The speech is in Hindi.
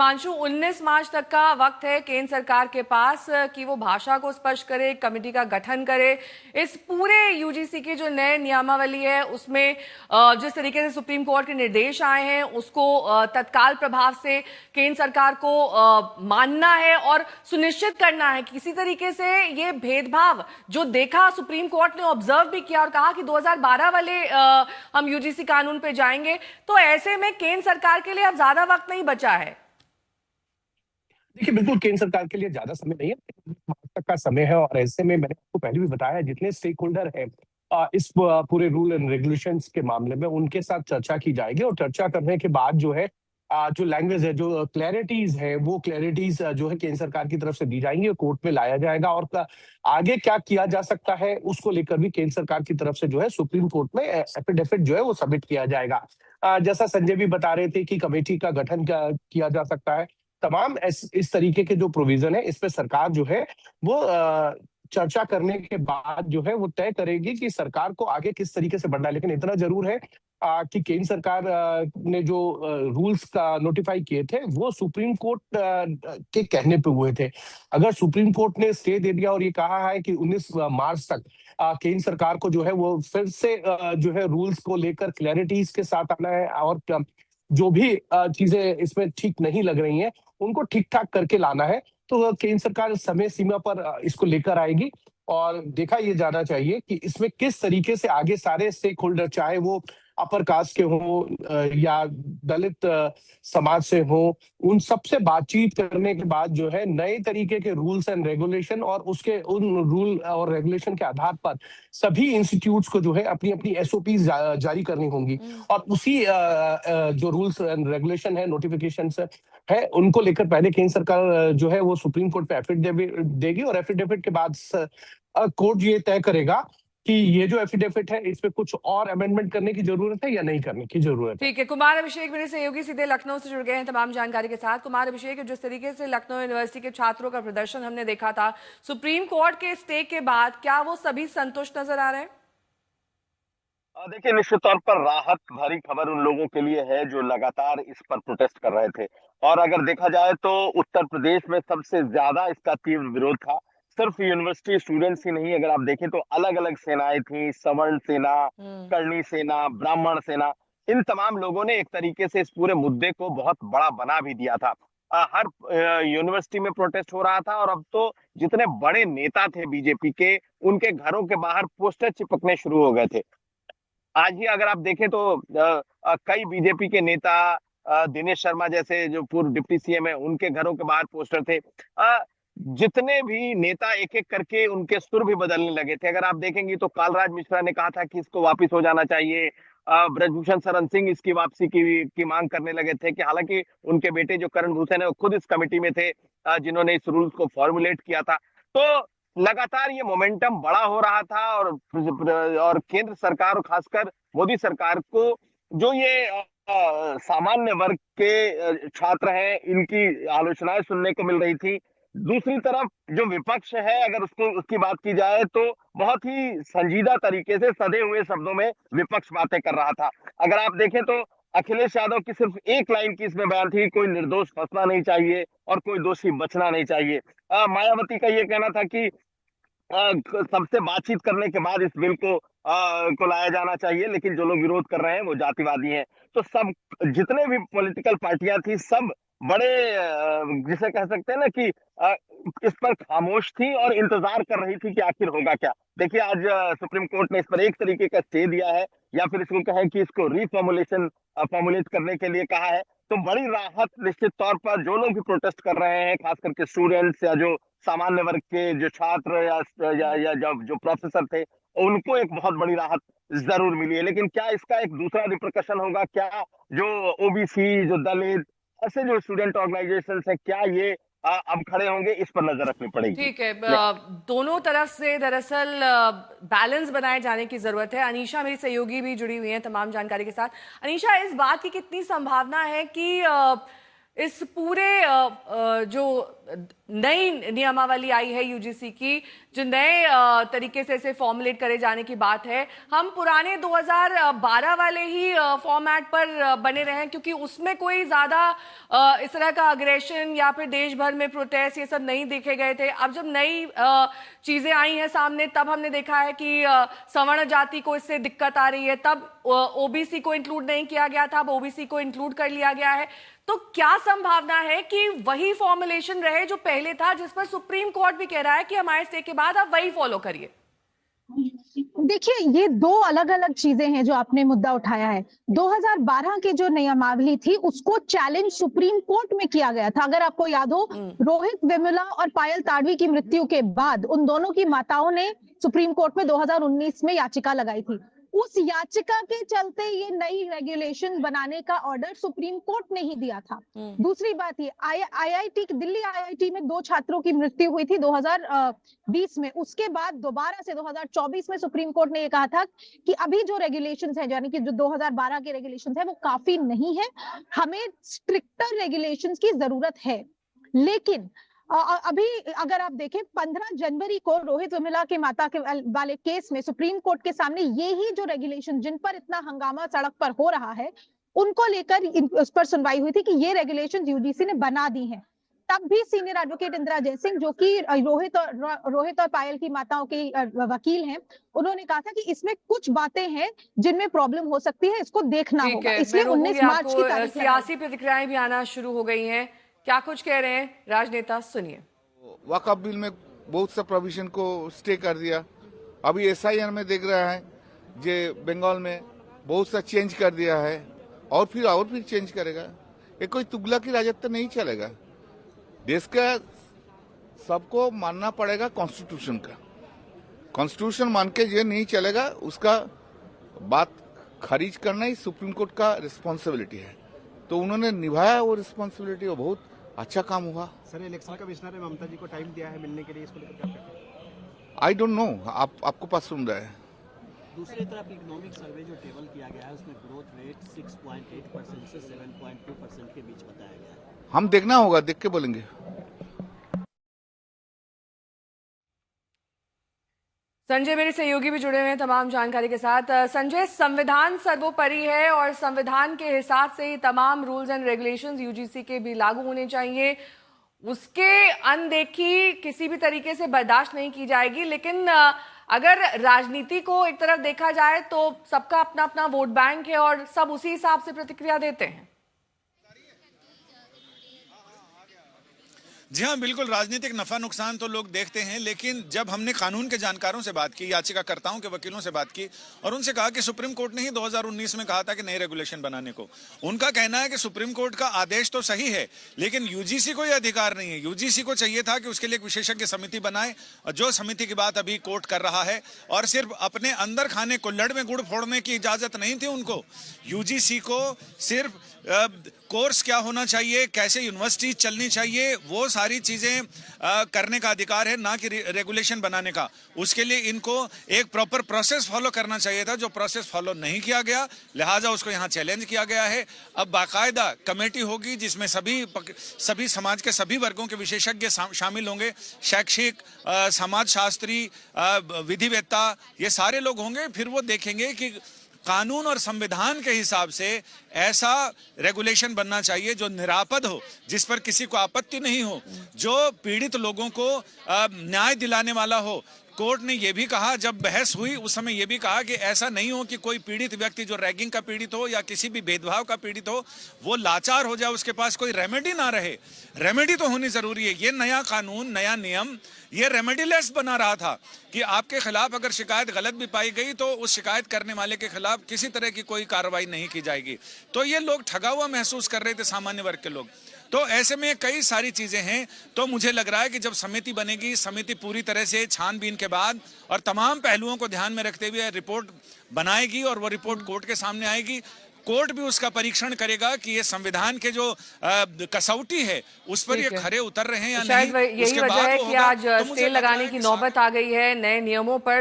हिमांशु, 19 मार्च तक का वक्त है केंद्र सरकार के पास कि वो भाषा को स्पष्ट करे, कमेटी का गठन करे। इस पूरे यूजीसी की जो नए नियमावली है उसमें जिस तरीके से सुप्रीम कोर्ट के निर्देश आए हैं उसको तत्काल प्रभाव से केंद्र सरकार को मानना है और सुनिश्चित करना है। किसी तरीके से ये भेदभाव जो देखा सुप्रीम कोर्ट ने ऑब्जर्व भी किया और कहा कि 2012 वाले हम यूजीसी कानून पे जाएंगे, तो ऐसे में केंद्र सरकार के लिए अब ज्यादा वक्त नहीं बचा है। देखिए, बिल्कुल केंद्र सरकार के लिए ज्यादा समय नहीं है, मार्च तक का समय है। और ऐसे में मैंने आपको पहले भी बताया, जितने स्टेक होल्डर हैं इस पूरे रूल एंड रेगुलेशंस के मामले में, उनके साथ चर्चा की जाएगी। और चर्चा करने के बाद जो है जो लैंग्वेज है, जो क्लैरिटीज है, वो क्लैरिटीज जो है केंद्र सरकार की तरफ से दी जाएंगी और कोर्ट में लाया जाएगा। और आगे क्या किया जा सकता है उसको लेकर भी केंद्र सरकार की तरफ से जो है सुप्रीम कोर्ट में एफिडेविट जो है वो सबमिट किया जाएगा। जैसा संजय भी बता रहे थे कि कमेटी का गठन किया जा सकता है। तमाम इस तरीके के जो प्रोविजन है, इस पे सरकार जो है वो चर्चा करने के बाद जो है वो तय करेगी कि सरकार को आगे किस तरीके से बढ़ना है। लेकिन इतना जरूर है कि केंद्र सरकार ने जो रूल्स का नोटिफाई किए थे वो सुप्रीम कोर्ट के कहने पे हुए थे। अगर सुप्रीम कोर्ट ने स्टे दे दिया और ये कहा है कि 19 मार्च तक केंद्र सरकार को जो है वो फिर से जो है रूल्स को लेकर क्लैरिटीज के साथ आना है, और जो भी चीजें इसमें ठीक नहीं लग रही हैं उनको ठीक ठाक करके लाना है, तो केंद्र सरकार समय सीमा पर इसको लेकर आएगी। और देखा ये जाना चाहिए कि इसमें किस तरीके से आगे सारे स्टेक होल्डर, चाहे वो अपर कास्ट के हों या दलित समाज से हो, उन सबसे बातचीत करने के बाद जो है नए तरीके के रूल्स एंड रेगुलेशन और उसके उन रूल और रेगुलेशन के आधार पर सभी इंस्टीट्यूट्स को जो है अपनी अपनी एसओपी जारी करनी होंगी। और उसी जो रूल्स एंड रेगुलेशन है, नोटिफिकेशन है, उनको लेकर पहले केंद्र सरकार जो है वो सुप्रीम कोर्ट पे एफिडेविट देगी। और एफिडेविट के बाद कोर्ट ये तय करेगा कि ये जो एफिडेविट है इस पे कुछ और अमेंडमेंट करने की जरूरत है या नहीं करने की जरूरत है। ठीक है, कुमार अभिषेक मेरे सहयोगी सीधे लखनऊ से जुड़ गए हैं तमाम जानकारी के साथ। कुमार अभिषेक, जिस तरीके से लखनऊ यूनिवर्सिटी के छात्रों का प्रदर्शन हमने देखा था सुप्रीम कोर्ट के स्टे के बाद, क्या वो सभी संतुष्ट नजर आ रहे हैं? देखिए, निश्चित तौर पर राहत भरी खबर उन लोगों के लिए है जो लगातार इस पर प्रोटेस्ट कर रहे थे। और अगर देखा जाए तो उत्तर प्रदेश में सबसे ज्यादा इसका तीव्र विरोध था। सिर्फ यूनिवर्सिटी स्टूडेंट्स ही नहीं, अगर आप देखें तो अलग अलग सेनाएं थी, सवर्ण सेना, करणी सेना, ब्राह्मण सेना, इन तमाम लोगों ने एक तरीके से इस पूरे मुद्दे को बहुत बड़ा बना भी दिया था। हर यूनिवर्सिटी में प्रोटेस्ट हो रहा था। और अब तो जितने बड़े नेता थे बीजेपी के, उनके घरों के बाहर पोस्टर चिपकने शुरू हो गए थे। आज ही अगर आप देखें तो कई बीजेपी के नेता, दिनेश शर्मा जैसे जो पूर्व डिप्टी सीएम है, उनके घरों के बाहर पोस्टर थे। जितने भी नेता एक एक करके उनके सुर भी बदलने लगे थे। अगर आप देखेंगे तो कालराज मिश्रा ने कहा था कि इसको वापस हो जाना चाहिए। ब्रजभूषण शरण सिंह इसकी वापसी की मांग करने लगे थे, कि हालांकि उनके बेटे जो करण भूषण है वो खुद इस कमेटी में थे जिन्होंने इस रूल्स को फॉर्मुलेट किया था। तो लगातार ये मोमेंटम बड़ा हो रहा था। और केंद्र सरकार और खासकर मोदी सरकार को जो ये सामान्य वर्ग के छात्र हैं, इनकी आलोचनाएं सुनने को मिल रही थी। दूसरी तरफ जो विपक्ष है, अगर उसकी बात की जाए तो बहुत ही संजीदा तरीके से सधे हुए शब्दों में विपक्ष बातें कर रहा था। अगर आप देखें तो अखिलेश यादव की सिर्फ एक लाइन की इसमें बयान थी, कोई निर्दोष फंसना नहीं चाहिए और कोई दोषी बचना नहीं चाहिए। मायावती का ये कहना था कि सबसे बातचीत करने के बाद इस बिल को लाया जाना चाहिए, लेकिन जो लोग विरोध कर रहे हैं वो जातिवादी हैं। तो सब जितने भी पॉलिटिकल पार्टियां थी, सब बड़े जिसे कह सकते हैं ना कि इस पर खामोश थी और इंतजार कर रही थी कि आखिर होगा क्या। देखिए, आज सुप्रीम कोर्ट ने इस पर एक तरीके का स्टे दिया है, या फिर इसको कहे कि इसको फॉर्मुलेट करने के लिए कहा है। तो बड़ी राहत निश्चित तौर पर जो लोग भी प्रोटेस्ट कर रहे हैं, खास करके स्टूडेंट्स या जो सामान्य वर्ग के जो छात्र या जो प्रोफेसर थे, उनको एक बहुत बड़ी राहत जरूर मिली है। लेकिन क्या इसका एक दूसरा रिप्रकशन होगा? क्या जो ओबीसी, जो दलित, ऐसे जो स्टूडेंट ऑर्गेनाइजेशंस हैं, क्या ये अब खड़े होंगे? इस पर नजर रखनी पड़ेगी। ठीक है, दोनों तरफ से दरअसल बैलेंस बनाए जाने की जरूरत है। अनीशा मेरी सहयोगी भी जुड़ी हुई है तमाम जानकारी के साथ। अनीशा, इस बात की कितनी संभावना है कि इस पूरे जो नई नियमावली आई है यूजीसी की, जो नए तरीके से इसे फॉर्मुलेट करे जाने की बात है, हम पुराने 2012 वाले ही फॉर्मेट पर बने रहे, क्योंकि उसमें कोई ज्यादा इस तरह का अग्रेशन या फिर देश भर में प्रोटेस्ट ये सब नहीं देखे गए थे। अब जब नई चीजें आई हैं सामने, तब हमने देखा है कि सवर्ण जाति को इससे दिक्कत आ रही है। तब ओबीसी को इंक्लूड नहीं किया गया था, अब ओबीसी को इंक्लूड कर लिया गया है। तो क्या संभावना है कि वही फॉर्मुलेशन रहे जो पहले था, जिस पर सुप्रीम कोर्ट भी कह रहा है कि हमारे स्टे के बाद आप वही फॉलो करिए? देखिए, ये दो अलग अलग चीजें हैं जो आपने मुद्दा उठाया है। 2012 के जो नियमावली थी उसको चैलेंज सुप्रीम कोर्ट में किया गया था। अगर आपको याद हो, रोहित वेमुला और पायल ताड़वी की मृत्यु के बाद उन दोनों की माताओं ने सुप्रीम कोर्ट में 2019 में याचिका लगाई थी। उस याचिका के चलते ये नई रेगुलेशन बनाने का ऑर्डर सुप्रीम कोर्ट ने ही दिया था। दूसरी बात, ये आईआईटी दिल्ली आईआईटी में 2 छात्रों की मृत्यु हुई थी 2020 में। उसके बाद दोबारा से 2024 में सुप्रीम कोर्ट ने ये कहा था कि अभी जो रेगुलेशंस हैं, यानी कि जो 2012 के रेगुलेशंस हैं, वो काफी नहीं है, हमें स्ट्रिक्टर रेगुलेशंस की जरूरत है। लेकिन अभी अगर आप देखें, 15 जनवरी को रोहित वेमुला के माता के वाले केस में सुप्रीम कोर्ट के सामने ये ही जो रेगुलेशन, जिन पर इतना हंगामा सड़क पर हो रहा है, उनको लेकर उस पर सुनवाई हुई थी कि ये रेगुलेशन यूजीसी ने बना दी हैं। तब भी सीनियर एडवोकेट इंदिरा जयसिंह, जो कि रोहित और पायल की माताओं के वकील हैं, उन्होंने कहा था कि इसमें कुछ बातें हैं जिनमें प्रॉब्लम हो सकती है, इसको देखना होगा। इसलिए 19 मार्च की तारीख सियासी प्रतिक्रियाएं भी आना शुरू हो गई हैं। क्या कुछ कह रहे हैं राजनेता, सुनिए। वक्फ बिल में बहुत सा प्रोविजन को स्टे कर दिया। अभी एसआईआर में देख रहा है जे बंगाल में बहुत सा चेंज कर दिया है, और फिर चेंज करेगा। ये कोई तुगलकी राजत्व नहीं चलेगा। देश का सबको मानना पड़ेगा कॉन्स्टिट्यूशन का। कॉन्स्टिट्यूशन मान के ये नहीं चलेगा, उसका बात खारिज करना ही सुप्रीम कोर्ट का रिस्पॉन्सिबिलिटी है। तो उन्होंने निभाया वो रिस्पॉन्सिबिलिटी, वो बहुत अच्छा काम हुआ। सर, इलेक्शन कमिश्नर ने ममता जी को टाइम दिया है मिलने के लिए, इसको लेकर क्या कहते हैं? आई डोंट नो, आपको पास सुन रहा है। दूसरी तरफ इकोनॉमिक सर्वे जो टेबल किया गया है, उसमें ग्रोथ रेट 6.8% से 7.2% के बीच बताया गया है। हम देखना होगा, देख के बोलेंगे। संजय मेरे सहयोगी भी जुड़े हुए हैं तमाम जानकारी के साथ। संजय, संविधान सर्वोपरि है और संविधान के हिसाब से ही तमाम रूल्स एंड रेगुलेशंस यूजीसी के भी लागू होने चाहिए। उसके अनदेखी किसी भी तरीके से बर्दाश्त नहीं की जाएगी। लेकिन अगर राजनीति को एक तरफ देखा जाए तो सबका अपना अपना वोट बैंक है और सब उसी हिसाब से प्रतिक्रिया देते हैं। जी हाँ, बिल्कुल। राजनीतिक नफा नुकसान तो लोग देखते हैं, लेकिन जब हमने कानून के जानकारों से बात की, याचिकाकर्ताओं के वकीलों से बात की और उनसे कहा कि सुप्रीम कोर्ट ने ही 2019 में कहा था कि नए रेगुलेशन बनाने को, उनका कहना है कि सुप्रीम कोर्ट का आदेश तो सही है, लेकिन यूजीसी को यह अधिकार नहीं है। यूजीसी को चाहिए था कि उसके लिए एक विशेषज्ञ समिति बनाए, जो समिति की बात अभी कोर्ट कर रहा है, और सिर्फ अपने अंदर खाने, कुल्हड़ में गुड़ फोड़ने की इजाजत नहीं थी उनको। यूजीसी को सिर्फ कोर्स क्या होना चाहिए, कैसे यूनिवर्सिटी चलनी चाहिए, वो सारी चीजें करने का अधिकार है, ना कि रेगुलेशन बनाने का। उसके लिए इनको एक प्रॉपर प्रोसेस फॉलो करना चाहिए था, जो प्रोसेस फॉलो नहीं किया गया, लिहाजा उसको यहाँ चैलेंज किया गया है। अब बाकायदा कमेटी होगी जिसमें सभी समाज के सभी वर्गों के विशेषज्ञ शामिल होंगे, शैक्षिक, समाजशास्त्री, विधिवेत्ता, ये सारे लोग होंगे। फिर वो देखेंगे कि कानून और संविधान के हिसाब से ऐसा रेगुलेशन बनना चाहिए जो निरापद हो, जिस पर किसी को आपत्ति नहीं हो, जो पीड़ित लोगों को न्याय दिलाने वाला हो। कोर्ट ने यह भी कहा, जब बहस हुई उस समय यह भी कहा कि ऐसा नहीं हो कि कोई पीड़ित व्यक्ति जो रैगिंग का पीड़ित हो या किसी भी भेदभाव का पीड़ित हो, वो लाचार हो जाए, उसके पास कोई रेमेडी ना रहे। रेमेडी तो होनी जरूरी है। ये नया कानून, नया नियम, ये रेमेडीलेस बना रहा था कि आपके खिलाफ अगर शिकायत गलत भी पाई गई तो उस शिकायत करने वाले के खिलाफ किसी तरह की कोई कार्रवाई नहीं की जाएगी। तो ये लोग ठगा हुआ महसूस कर रहे थे, सामान्य वर्ग के लोग। तो ऐसे में कई सारी चीजें हैं। तो मुझे लग रहा है कि जब समिति बनेगी, समिति पूरी तरह से छानबीन के बाद और तमाम पहलुओं को ध्यान में रखते हुए रिपोर्ट बनाएगी और वो रिपोर्ट कोर्ट के सामने आएगी। कोर्ट भी उसका परीक्षण करेगा कि ये संविधान के जो कसौटी है उस पर ये खरे उतर रहे हैं या नहीं। शायद यही वजह है कि आज स्टे लगाने की नौबत आ गई है नए नियमों पर।